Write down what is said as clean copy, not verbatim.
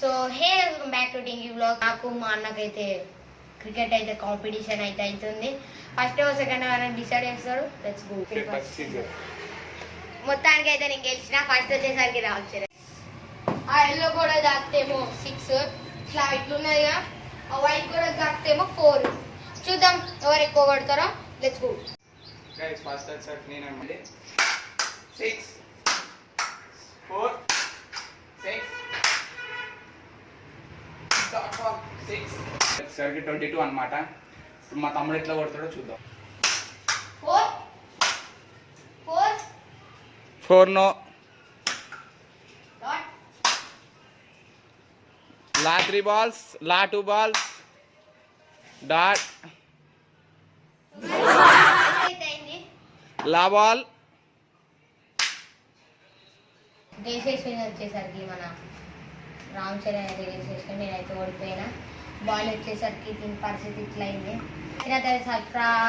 So hey welcome back to డింగి vlog. నాకు మా అన్నకైతే క్రికెట్ అయితే కాంపిటీషన్ అయితే అవుతుంది. First over second over decide చేస్తాడు. Let's go. మొత్తానికి అయితే నేను గెలిచిన. ఫస్ట్ వచ్చేసరికి రావచ్చు. ఆ ఎల్లో కూడా దాక్తేమో 6, ఇట్లా ఇట్లున్నదిగా. ఆ వైట్ కూడా దాక్తేమో 4. చూద్దాం ఎవరు ఎక్కువ కొడతారో. Let's go. గైస్ ఫస్ట్ వచ్చేసరికి నేనండి 6 4 6 వచ్చేసరికి 22 అన్నమాట. ఇప్పుడు మా తమ్ముడు ఎట్లా కొడతాడో చూద్దాం. 4 నో లా 3 balls లా 2 balls డాట్ లా బాల్. గెలిచేసి వచ్చేసరికి మన రామ్ చరణ్ అయితే గెలిచేసుకుని నేనైతే ఓడిపోయినా. బాల్ వచ్చేసరికి దీని పరిస్థితి ఇట్లా అయింది. సబ్స్క్రైబ్